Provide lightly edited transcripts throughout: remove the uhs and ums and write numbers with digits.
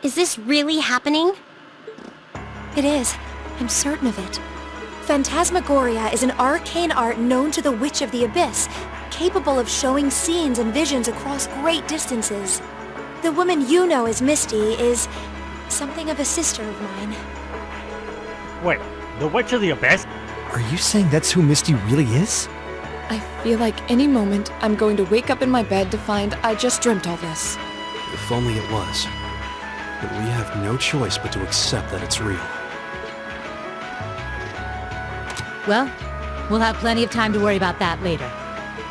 Is this really happening? It is. I'm certain of it. Phantasmagoria is an arcane art known to the Witch of the Abyss, capable of showing scenes and visions across great distances. The woman you know as Misty is something of a sister of mine. Wait, the Witch of the Abyss? Are you saying that's who Misty really is? I feel like any moment I'm going to wake up in my bed to find I just dreamt all this. If only it was. But we have no choice but to accept that it's real. Well, we'll have plenty of time to worry about that later.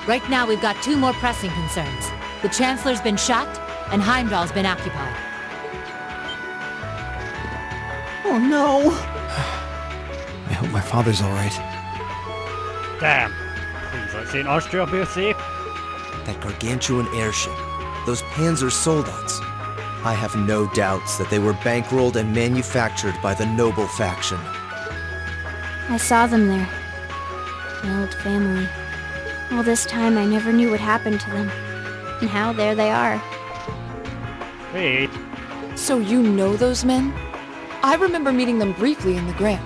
Right now we've got two more pressing concerns. The Chancellor's been shot, and Heimdall's been occupied. Oh no! I hope my father's alright. Damn. Please, let's say in Austria be safe. That gargantuan airship. Those Panzer Soldats. I have no doubts that they were bankrolled and manufactured by the noble faction. I saw them there. My old family. All this time I never knew what happened to them. And now there they are. Hey. So you know those men? I remember meeting them briefly in the Gram.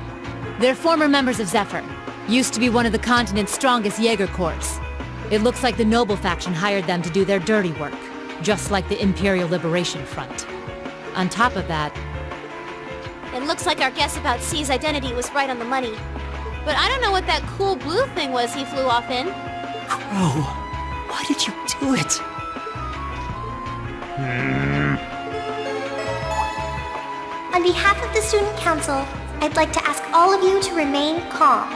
They're former members of Zephyr. Used to be one of the continent's strongest Jaeger Corps. It looks like the Noble faction hired them to do their dirty work, just like the Imperial Liberation Front. On top of that... It looks like our guess about C's identity was right on the money. But I don't know what that cool blue thing was he flew off in. Crow, why did you do it? On behalf of the Student Council, I'd like to ask all of you to remain calm.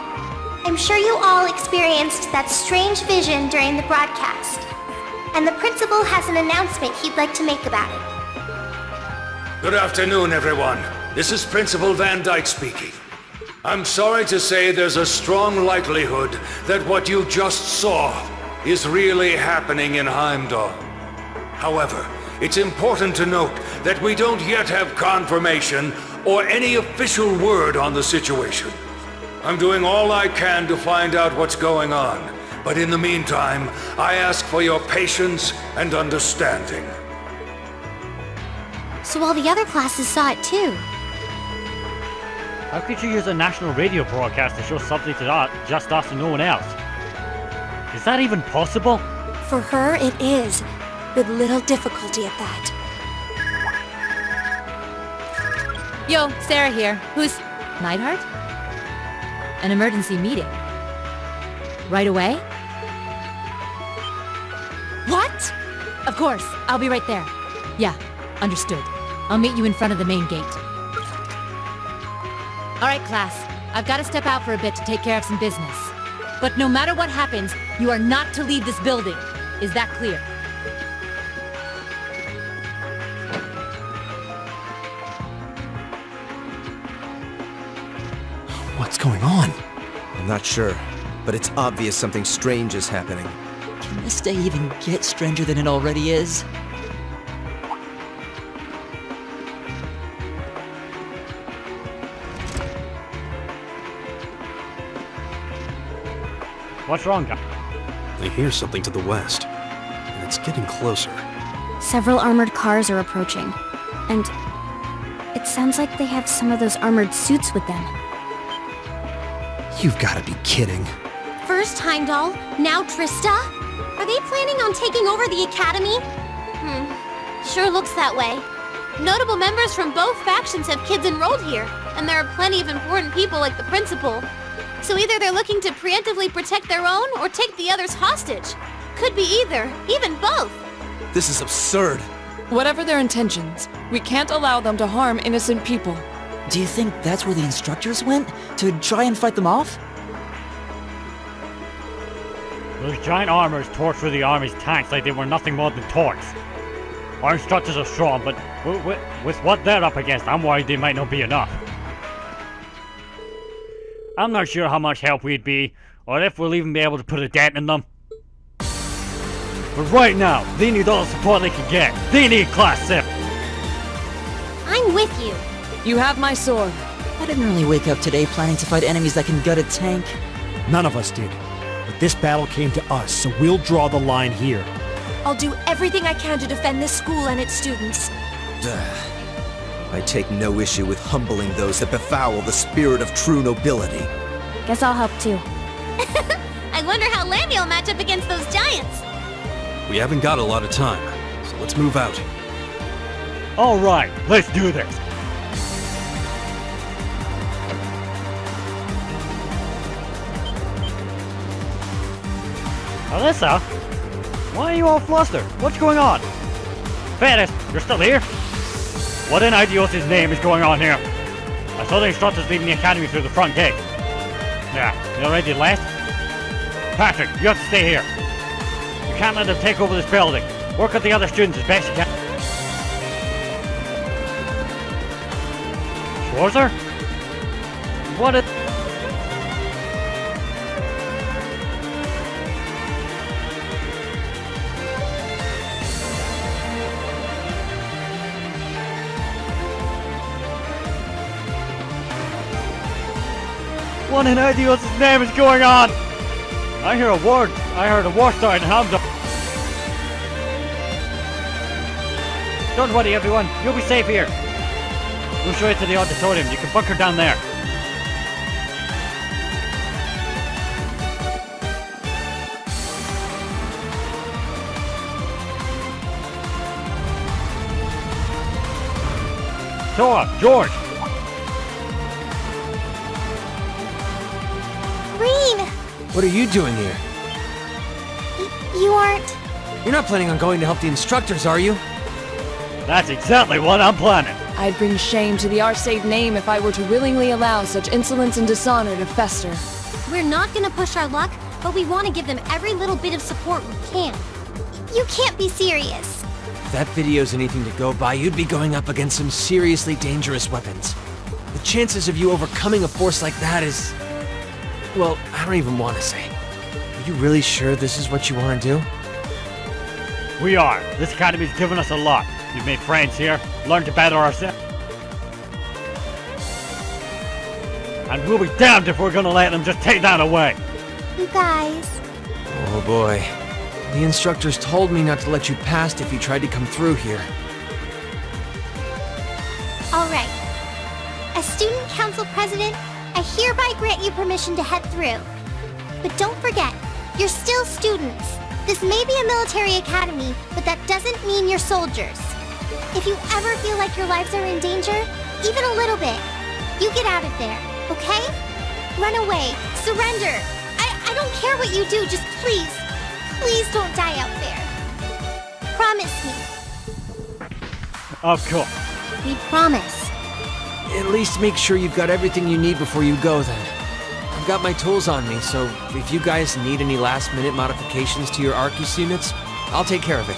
I'm sure you all experienced that strange vision during the broadcast, and the principal has an announcement he'd like to make about it. Good afternoon, everyone. This is Principal Van Dyke speaking. I'm sorry to say there's a strong likelihood that what you just saw is really happening in Heimdall. However, it's important to note that we don't yet have confirmation or any official word on the situation. I'm doing all I can to find out what's going on, but in the meantime, I ask for your patience and understanding. So all the other classes saw it too. How could you use a national radio broadcast to show something to just us and no one else? Is that even possible? For her, it is. With little difficulty at that. Yo, Sarah here. Who's... Neidhart? An emergency meeting. Right away? What? Of course, I'll be right there. Yeah, understood. I'll meet you in front of the main gate. Alright, class. I've got to step out for a bit to take care of some business. But no matter what happens, you are not to leave this building. Is that clear? What's going on? I'm not sure, but it's obvious something strange is happening. Can this day even get stranger than it already is? What's wrong, guy? I hear something to the west, and it's getting closer. Several armored cars are approaching. And it sounds like they have some of those armored suits with them. You've got to be kidding. First Heimdall, now Trista? Are they planning on taking over the academy? Sure looks that way. Notable members from both factions have kids enrolled here, and there are plenty of important people like the principal. So either they're looking to preemptively protect their own or take the others hostage. Could be either, even both. This is absurd. Whatever their intentions, we can't allow them to harm innocent people. Do you think that's where the instructors went? To try and fight them off? Those giant armors tore through the army's tanks like they were nothing more than torcs. Our instructors are strong, but with what they're up against, I'm worried they might not be enough. I'm not sure how much help we'd be, or if we'll even be able to put a dent in them. But right now, they need all the support they can get. They need Class Sif. I'm with you. You have my sword. I didn't really wake up today planning to fight enemies that can gut a tank. None of us did. But this battle came to us, so we'll draw the line here. I'll do everything I can to defend this school and its students. I take no issue with humbling those that befoul the spirit of true nobility. Guess I'll help too. I wonder how Landy will match up against those giants. We haven't got a lot of time, so let's move out. Alright, let's do this. Alyssa? Why are you all flustered? What's going on? Ferris, you're still here? What in Idios' name is going on here? I saw the instructors leaving the academy through the front gate. Yeah, you already left? Patrick, you have to stay here. You can't let them take over this building. Work with the other students as best you can. Schwarzer? What a... What in Idios' name is going on? I heard a war starting in Hamza. Don't worry everyone, you'll be safe here. We'll show you to the auditorium, you can bunker down there. Toa, George! Green! What are you doing here? You aren't... You're not planning on going to help the instructors, are you? That's exactly what I'm planning. I'd bring shame to the Arcade name if I were to willingly allow such insolence and dishonor to fester. We're not gonna push our luck, but we want to give them every little bit of support we can. You can't be serious. If that video's anything to go by, you'd be going up against some seriously dangerous weapons. The chances of you overcoming a force like that is... Well, I don't even want to say. Are you really sure this is what you want to do? We are. This academy's given us a lot. We've made friends here, learned to better ourselves. And we'll be damned if we're gonna let them just take that away. You guys... Oh boy. The instructors told me not to let you past if you tried to come through here. Alright. As Student Council President, I hereby grant you permission to head through. But don't forget, you're still students. This may be a military academy, but that doesn't mean you're soldiers. If you ever feel like your lives are in danger, even a little bit, you get out of there, okay? Run away, surrender. I don't care what you do, just please don't die out there. Promise me. Of course. We promise. At least make sure you've got everything you need before you go then. I've got my tools on me, so if you guys need any last-minute modifications to your Arcus units, I'll take care of it.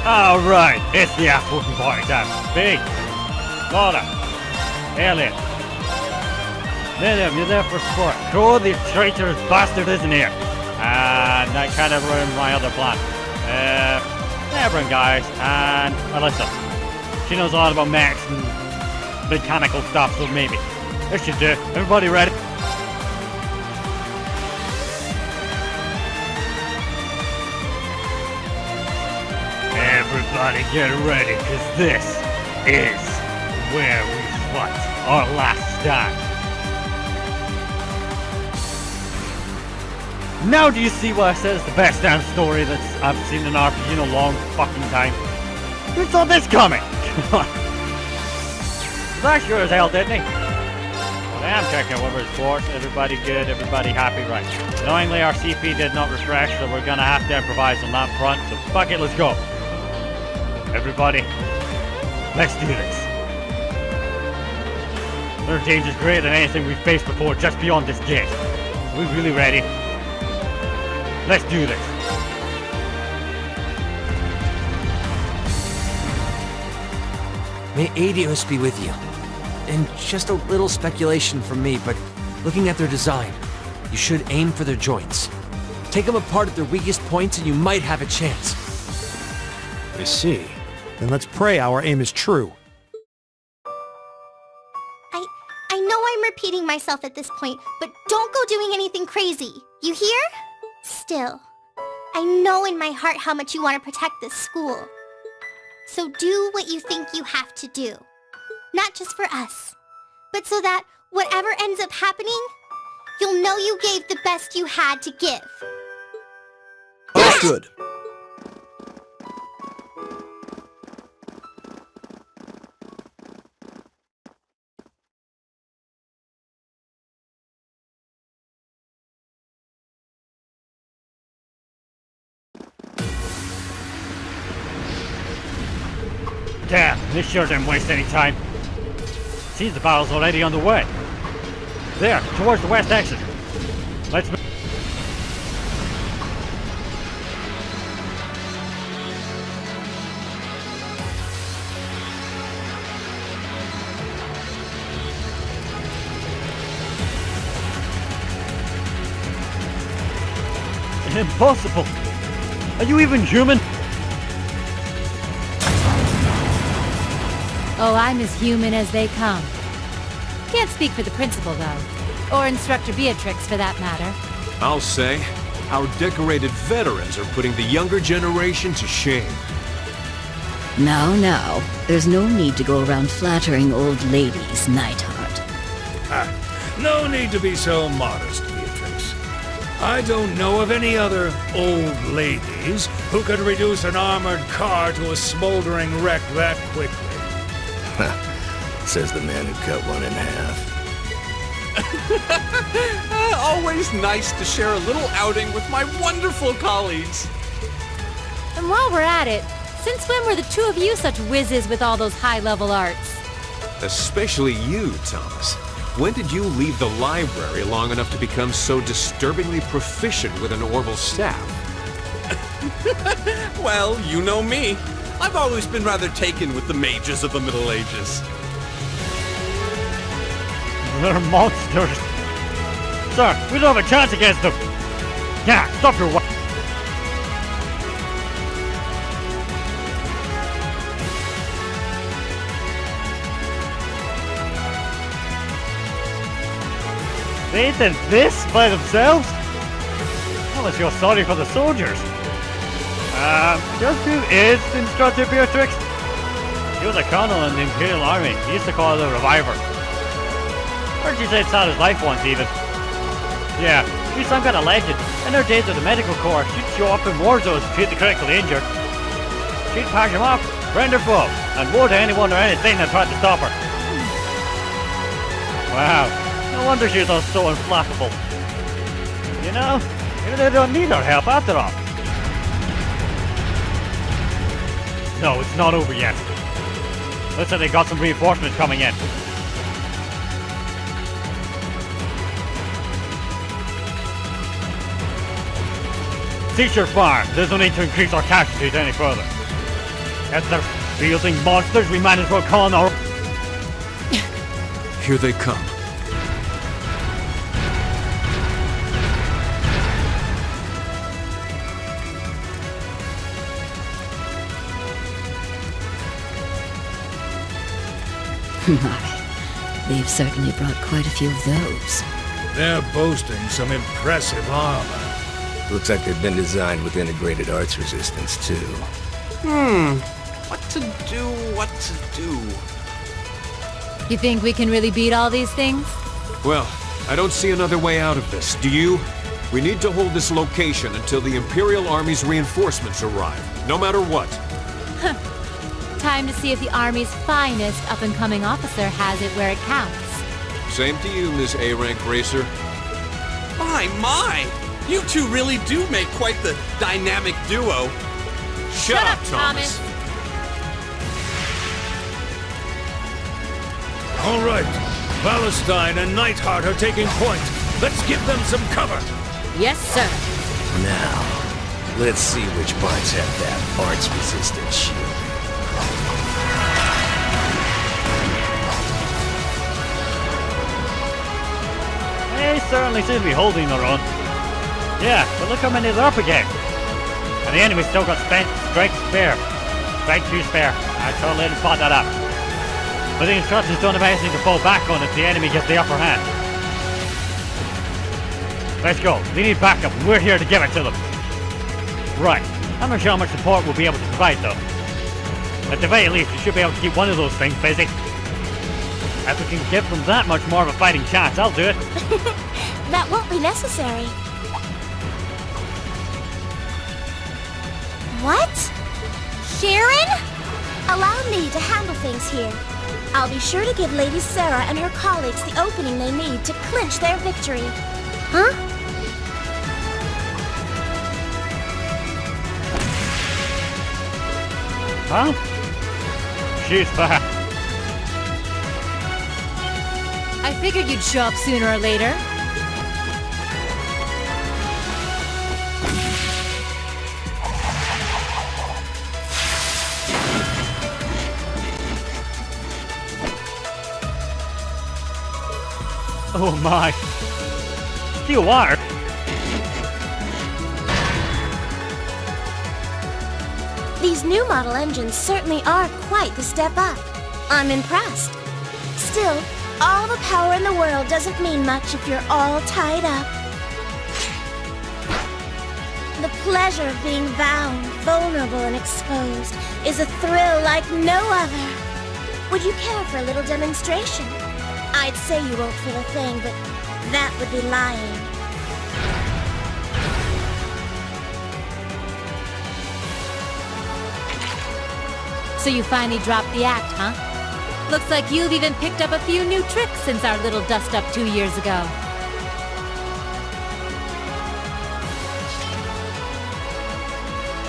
Alright, it's the ass-whooping party time. Big, Laura, Elliot, Miriam, you're there for sport. Crow, the traitorous bastard, isn't here. And that kind of ruined my other plan. Everyone, guys, and Alyssa. She knows a lot about mechs and mechanical stuff, so maybe. This should do. Everybody ready? Everybody get ready, because this is where we fight our last stand. Now do you see why I said it's the best damn story that I've seen in RPG in a long fucking time? Who saw this coming? That sure as hell, didn't he? But I am checking Weber's sports. Everybody good, everybody happy, right. Knowingly our CP did not refresh, so we're gonna have to improvise on that front, so fuck it, let's go. Everybody, let's do this. Their danger's greater than anything we've faced before just beyond this gate. Are we really ready? Let's do this. May Adios be with you. And just a little speculation from me, but looking at their design, you should aim for their joints. Take them apart at their weakest points and you might have a chance. I see. Then let's pray our aim is true. I know I'm repeating myself at this point, but don't go doing anything crazy. You hear? Still, I know in my heart how much you want to protect this school. So do what you think you have to do. Not just for us, but so that whatever ends up happening, you'll know you gave the best you had to give. Understood. Damn, this sure didn't waste any time. Seems the battle's already underway. There, towards the west exit. Let's move. Impossible! Are you even human? Oh, I'm as human as they come. Can't speak for the principal, though. Or Instructor Beatrix, for that matter. I'll say, our decorated veterans are putting the younger generation to shame. Now, there's no need to go around flattering old ladies, Neidhart. No need to be so modest, Beatrix. I don't know of any other old ladies who could reduce an armored car to a smoldering wreck that quickly. Says the man who cut one in half. Always nice to share a little outing with my wonderful colleagues. And while we're at it, since when were the two of you such whizzes with all those high-level arts? Especially you, Thomas. When did you leave the library long enough to become so disturbingly proficient with an orbital staff? Well, you know me. I've always been rather taken with the mages of the Middle Ages. They're monsters. Sir, we don't have a chance against them. Yeah, stop your wa- They did this by themselves? Well, let's feel sorry for the soldiers. Just who is Instructor Beatrix? He was a colonel in the Imperial Army. He used to call it a reviver. Heard she said saved his life once, even. Yeah, she's some kind of legend. In her days with the medical corps, she'd show up in war zones to treat the critically injured. She'd pack them off, friend or foe, and war to anyone or anything that tried to stop her. Wow, no wonder she was so unflappable. You know, maybe they don't need our help after all. No, it's not over yet. Looks like they got some reinforcements coming in. Cease your fire. There's no need to increase our casualties any further. As they're fielding monsters, we might as well call on our... Here they come. My, they've certainly brought quite a few of those. They're boasting some impressive armor. Looks like they've been designed with integrated arts resistance, too. What to do? You think we can really beat all these things? Well, I don't see another way out of this. Do you? We need to hold this location until the Imperial Army's reinforcements arrive, no matter what. Time to see if the Army's finest up-and-coming officer has it where it counts. Same to you, Miss A-Rank Racer. My! You two really do make quite the dynamic duo. Shut up, Thomas! All right, Valentine and Neidhart are taking point. Let's give them some cover. Yes, sir. Now, let's see which parts have that arts-resistant shield. They certainly seem to be holding their own. Yeah, but look how many they're up against. And the enemy's still got strength spare. Strength 2 spare. I totally didn't spot that up. But the instructions don't have anything to fall back on if the enemy gets the upper hand. Let's go. They need backup, and we're here to give it to them. Right. I'm not sure how much support we'll be able to provide, though. At the very least, we should be able to keep one of those things busy. If we can give them that much more of a fighting chance, I'll do it. That won't be necessary. What? Sharon? Allow me to handle things here. I'll be sure to give Lady Sarah and her colleagues the opening they need to clinch their victory. Huh? Huh? She's back. I figured you'd show up sooner or later. Oh my. Steel wire. These new model engines certainly are quite the step up. I'm impressed. Still, all the power in the world doesn't mean much if you're all tied up. The pleasure of being bound, vulnerable, and exposed is a thrill like no other. Would you care for a little demonstration? I'd say you won't feel a thing, but that would be lying. So you finally dropped the act, huh? Looks like you've even picked up a few new tricks since our little dust-up 2 years ago.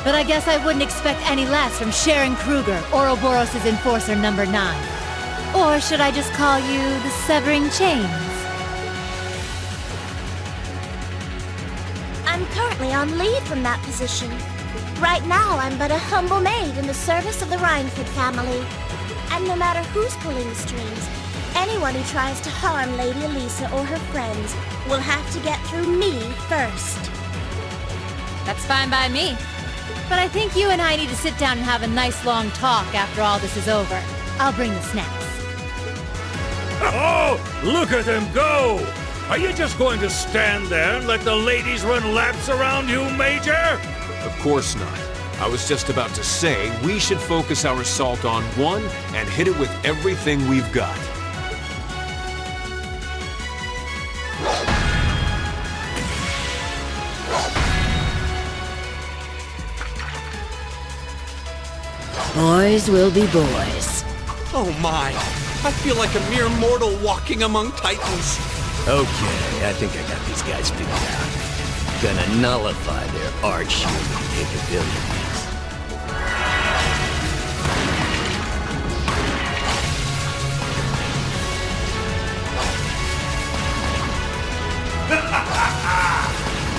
But I guess I wouldn't expect any less from Sharon Kruger, Ouroboros' Enforcer number 9. Or should I just call you the Severing Chains? I'm currently on leave from that position. Right now, I'm but a humble maid in the service of the Rhineford family. And no matter who's pulling the strings, anyone who tries to harm Lady Elisa or her friends will have to get through me first. That's fine by me. But I think you and I need to sit down and have a nice long talk after all this is over. I'll bring the snacks. Oh, look at them go! Are you just going to stand there and let the ladies run laps around you, Major? Of course not. I was just about to say we should focus our assault on one and hit it with everything we've got. Boys will be boys. Oh my! I feel like a mere mortal walking among titans. Okay, I think I got these guys figured out. Gonna nullify their arch-human capabilities.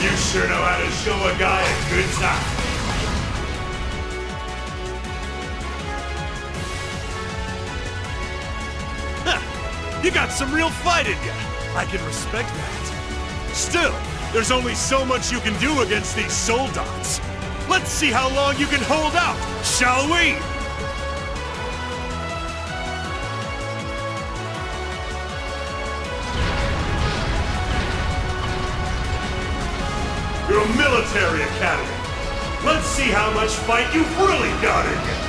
You sure know how to show a guy a good time. You got some real fight in you. I can respect that. Still, there's only so much you can do against these soldats. Let's see how long you can hold out, shall we? You're a military academy. Let's see how much fight you've really got in you.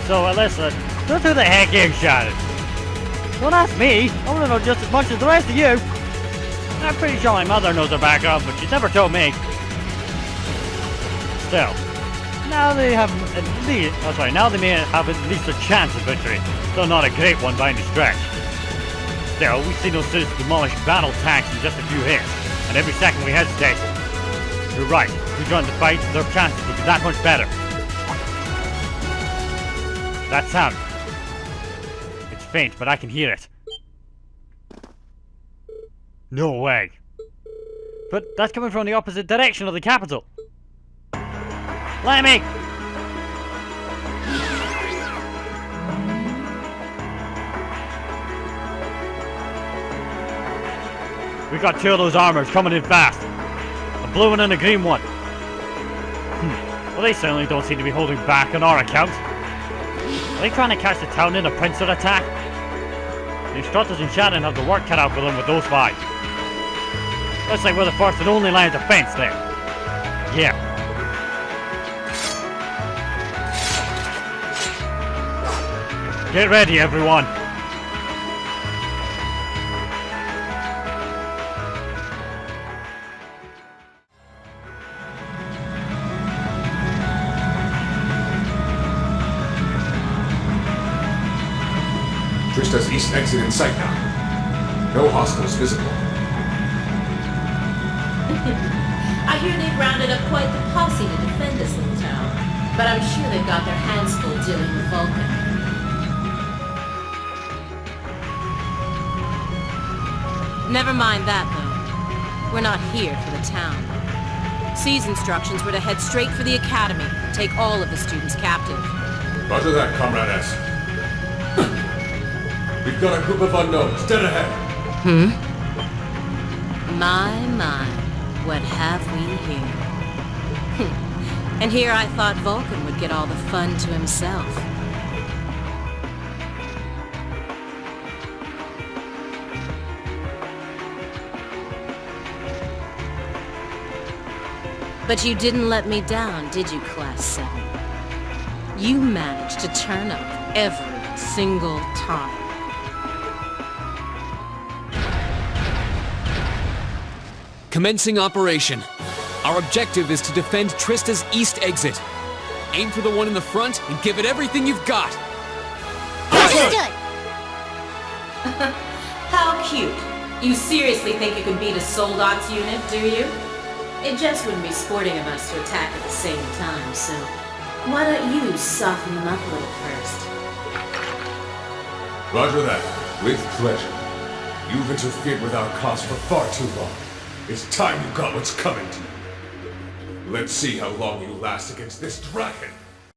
So, Alyssa, just who the heck you shouted? Don't ask me. I want to know just as much as the rest of you. I'm pretty sure my mother knows her background, but she's never told me. Still, now they have at least, now they may have at least a chance of victory, though not a great one by any stretch. Still, we've seen those citizens demolish battle tanks in just a few hits, and every second we hesitate. You're right. If we join the fight, their chances would be that much better. That sound. It's faint, but I can hear it. No way. But that's coming from the opposite direction of the capital. Lemmy! We got two of those armors coming in fast. A blue one and a green one. Well, they certainly don't seem to be holding back on our account. Are they trying to catch the town in a pincer attack? The instructors in Shannon have the work cut out for them with those five. Looks like we're the first and only line of defense there. Yeah. Get ready, everyone. Trista's east exit in sight now. No hostiles visible. I hear they've rounded up quite the posse to defend this little town, but I'm sure they've got their hands full dealing with Vulcan. Never mind that, though. We're not here for the town. C's instructions were to head straight for the academy, take all of the students captive. Roger that, Comrade S. We've got a group of unknowns dead ahead. My, what have we here? And here I thought Vulcan would get all the fun to himself. But you didn't let me down, did you, Class 7? You managed to turn up every single time. Commencing operation. Our objective is to defend Trista's east exit. Aim for the one in the front and give it everything you've got. Understood! How cute. You seriously think you can beat a Soldot's unit, do you? It just wouldn't be sporting of us to attack at the same time, so why don't you soften them up a little first? Roger that. With pleasure. You've interfered with our cause for far too long. It's time you got what's coming to you. Let's see how long you last against this dragon.